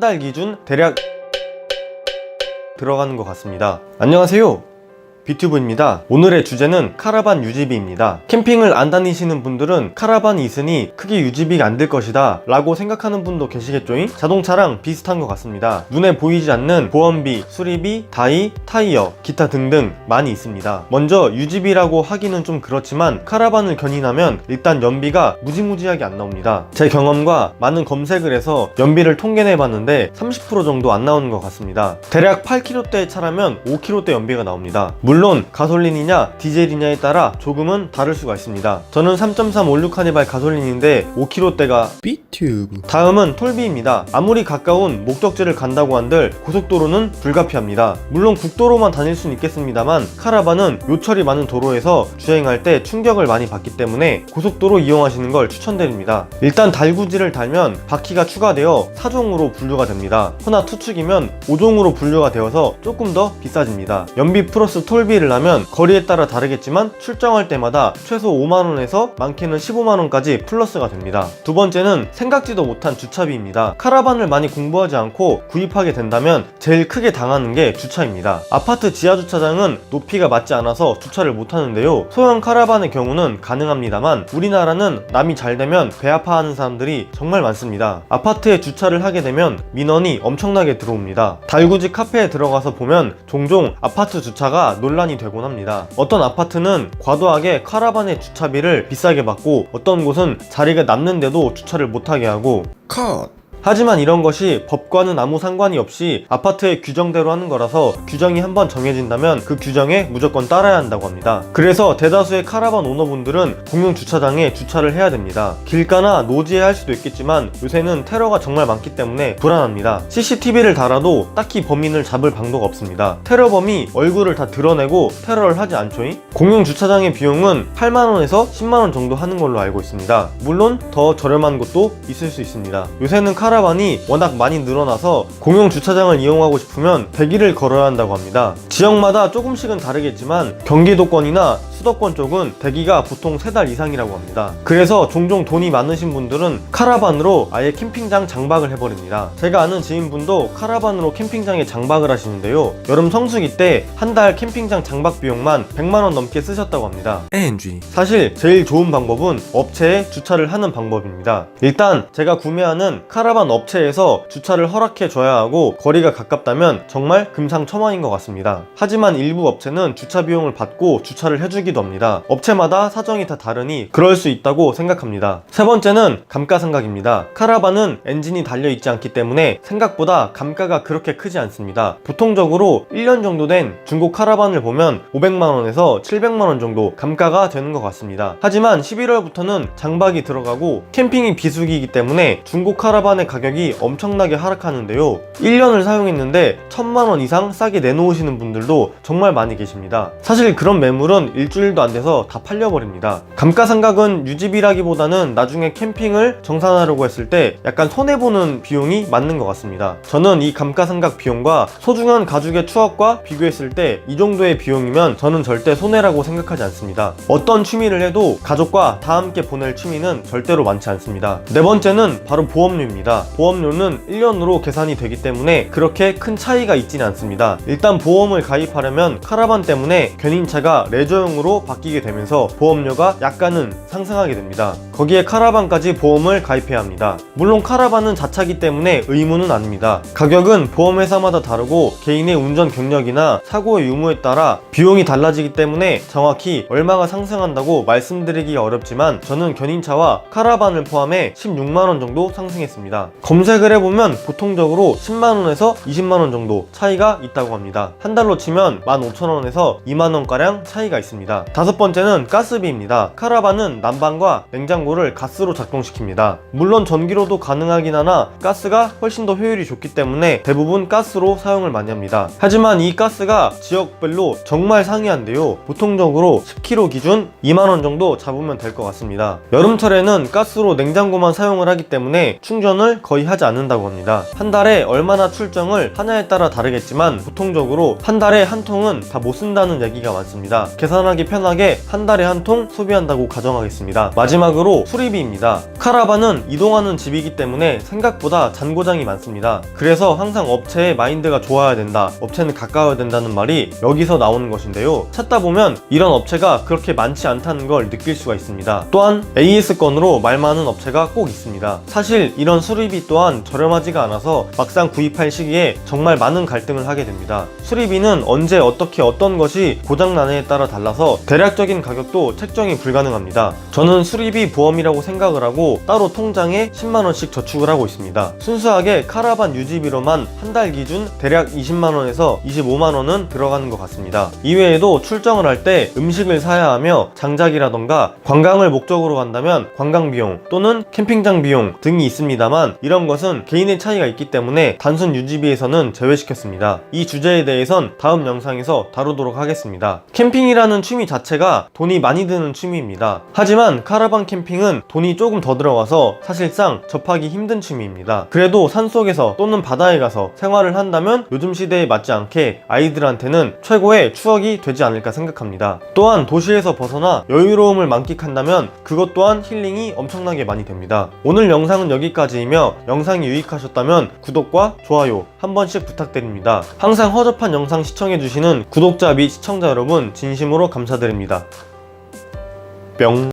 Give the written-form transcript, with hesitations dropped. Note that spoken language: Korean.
달 기준 대략 들어가는 것 같습니다. 안녕하세요, 비튜브입니다. 오늘의 주제는 카라반 유지비입니다. 캠핑을 안 다니시는 분들은 카라반이 있으니 크게 유지비가 안 들 것이다 라고 생각하는 분도 계시겠죠잉? 자동차랑 비슷한 것 같습니다. 눈에 보이지 않는 보험비, 수리비, 다이, 타이어, 기타 등등 많이 있습니다. 먼저 유지비라고 하기는 좀 그렇지만 카라반을 견인하면 일단 연비가 무지무지하게 안 나옵니다. 제 경험과 많은 검색을 해서 연비를 통계내 봤는데 30% 정도 안 나오는 것 같습니다. 대략 8km대의 차라면 5km대 연비가 나옵니다. 물론 가솔린이냐 디젤이냐에 따라 조금은 다를 수가 있습니다. 저는 3.3 올류 카니발 가솔린인데 5km대가 비튜브. 다음은 톨비입니다. 아무리 가까운 목적지를 간다고 한들 고속도로는 불가피합니다. 물론 국도로만 다닐 수는 있겠습니다만 카라반은 요철이 많은 도로에서 주행할 때 충격을 많이 받기 때문에 고속도로 이용하시는 걸 추천드립니다. 일단 달구지를 달면 바퀴가 추가되어 4종으로 분류가 됩니다. 허나 투축이면 5종으로 분류가 되어서 조금 더 비싸집니다. 연비 플러스 톨비를 하면 거리에 따라 다르겠지만 출정할 때마다 최소 5만원에서 많게는 15만원까지 플러스가 됩니다. 두 번째는 생각지도 못한 주차비입니다. 카라반을 많이 공부하지 않고 구입하게 된다면 제일 크게 당하는 게 주차입니다. 아파트 지하주차장은 높이가 맞지 않아서 주차를 못하는데요, 소형 카라반의 경우는 가능합니다만 우리나라는 남이 잘 되면 배 아파하는 사람들이 정말 많습니다. 아파트에 주차를 하게 되면 민원이 엄청나게 들어옵니다. 달구지 카페에 들어가서 보면 종종 아파트 주차가 논란이 되곤 합니다. 어떤 아파트는 과도하게 카라반의 주차비를 비싸게 받고 어떤 곳은 자리가 남는데도 주차를 못하게 하고 컷! 하지만 이런 것이 법과는 아무 상관이 없이 아파트의 규정대로 하는 거라서 규정이 한번 정해진다면 그 규정에 무조건 따라야 한다고 합니다. 그래서 대다수의 카라반 오너분들은 공용 주차장에 주차를 해야 됩니다. 길가나 노지에 할 수도 있겠지만 요새는 테러가 정말 많기 때문에 불안합니다. CCTV를 달아도 딱히 범인을 잡을 방도가 없습니다. 테러범이 얼굴을 다 드러내고 테러를 하지 않죠잉? 공용 주차장의 비용은 8만원에서 10만원 정도 하는 걸로 알고 있습니다. 물론 더 저렴한 곳도 있을 수 있습니다. 요새는 카라반이 워낙 많이 늘어나서 공용 주차장을 이용하고 싶으면 대기를 걸어야 한다고 합니다. 지역마다 조금씩은 다르겠지만 경기도권이나 수도권 쪽은 대기가 보통 3달 이상이라고 합니다. 그래서 종종 돈이 많으신 분들은 카라반으로 아예 캠핑장 장박을 해버립니다. 제가 아는 지인분도 카라반으로 캠핑장에 장박을 하시는데요, 여름 성수기 때 한 달 캠핑장 장박 비용만 100만원 넘게 쓰셨다고 합니다. ANG. 사실 제일 좋은 방법은 업체에 주차를 하는 방법입니다. 일단 제가 구매하는 카라반 업체에서 주차를 허락해 줘야 하고 거리가 가깝다면 정말 금상첨화인 것 같습니다. 하지만 일부 업체는 주차 비용을 받고 주차를 해주기도 합니다. 업체마다 사정이 다 다르니 그럴 수 있다고 생각합니다. 세 번째는 감가상각입니다. 카라반은 엔진이 달려있지 않기 때문에 생각보다 감가가 그렇게 크지 않습니다. 보통적으로 1년 정도 된 중고 카라반을 보면 500만원에서 700만원 정도 감가가 되는 것 같습니다. 하지만 11월부터는 장박이 들어가고 캠핑이 비수기이기 때문에 중고 카라반의 가격이 엄청나게 하락하는데요, 1년을 사용했는데 1000만원 이상 싸게 내놓으시는 분들도 정말 많이 계십니다. 사실 그런 매물은 일주일도 안 돼서 다 팔려버립니다. 감가상각은 유지비라기보다는 나중에 캠핑을 정산하려고 했을 때 약간 손해보는 비용이 맞는 것 같습니다. 저는 이 감가상각 비용과 소중한 가족의 추억과 비교했을 때 이 정도의 비용이면 저는 절대 손해라고 생각하지 않습니다. 어떤 취미를 해도 가족과 다 함께 보낼 취미는 절대로 많지 않습니다. 네 번째는 바로 보험료입니다. 보험료는 1년으로 계산이 되기 때문에 그렇게 큰 차이가 있지는 않습니다. 일단 보험을 가입하려면 카라반 때문에 견인차가 레저용으로 바뀌게 되면서 보험료가 약간은 상승하게 됩니다. 거기에 카라반까지 보험을 가입해야 합니다. 물론 카라반은 자차기 때문에 의무는 아닙니다. 가격은 보험회사마다 다르고 개인의 운전 경력이나 사고의 유무에 따라 비용이 달라지기 때문에 정확히 얼마가 상승한다고 말씀드리기가 어렵지만 저는 견인차와 카라반을 포함해 16만원 정도 상승했습니다. 검색을 해보면 보통적으로 10만원에서 20만원 정도 차이가 있다고 합니다. 한 달로 치면 15,000원에서 2만원가량 차이가 있습니다. 다섯 번째는 가스비입니다. 카라반은 난방과 냉장고를 가스로 작동시킵니다. 물론 전기로도 가능하긴 하나 가스가 훨씬 더 효율이 좋기 때문에 대부분 가스로 사용을 많이 합니다. 하지만 이 가스가 지역별로 정말 상이한데요, 보통적으로 10kg 기준 2만원 정도 잡으면 될 것 같습니다. 여름철에는 가스로 냉장고만 사용을 하기 때문에 충전을 출정을 거의 하지 않는다고 합니다. 한 달에 얼마나 출정을 하냐에 따라 다르겠지만 보통적으로 한 달에 한 통은 다 못 쓴다는 얘기가 많습니다. 계산하기 편하게 한 달에 한 통 소비한다고 가정하겠습니다. 마지막으로 수리비입니다. 카라반은 이동하는 집이기 때문에 생각보다 잔고장이 많습니다. 그래서 항상 업체의 마인드가 좋아야 된다, 업체는 가까워야 된다는 말이 여기서 나오는 것인데요. 찾다 보면 이런 업체가 그렇게 많지 않다는 걸 느낄 수가 있습니다. 또한 AS건으로 말 많은 업체가 꼭 있습니다. 사실 이런 수리비 또한 저렴하지가 않아서 막상 구입할 시기에 정말 많은 갈등을 하게 됩니다. 수리비는 언제 어떻게 어떤 것이 고장나느냐에 따라 달라서 대략적인 가격도 책정이 불가능합니다. 저는 수리비 보험이라고 생각을 하고 따로 통장에 10만원씩 저축을 하고 있습니다. 순수하게 카라반 유지비로만 한 달 기준 대략 20만원에서 25만원은 들어가는 것 같습니다. 이외에도 출정을 할 때 음식을 사야 하며 장작이라던가 관광을 목적으로 간다면 관광 비용 또는 캠핑장 비용 등이 있습니다만, 이런 것은 개인의 차이가 있기 때문에 단순 유지비에서는 제외시켰습니다. 이 주제에 대해선 다음 영상에서 다루도록 하겠습니다. 캠핑이라는 취미 자체가 돈이 많이 드는 취미입니다. 하지만 카라반 캠핑은 돈이 조금 더 들어가서 사실상 접하기 힘든 취미입니다. 그래도 산속에서 또는 바다에 가서 생활을 한다면 요즘 시대에 맞지 않게 아이들한테는 최고의 추억이 되지 않을까 생각합니다. 또한 도시에서 벗어나 여유로움을 만끽한다면 그것 또한 힐링이 엄청나게 많이 됩니다. 오늘 영상은 여기까지이며 영상이 유익하셨다면 구독과 좋아요 한 번씩 부탁드립니다. 항상 허접한 영상 시청해주시는 구독자 및 시청자 여러분 진심으로 감사드립니다. 뿅.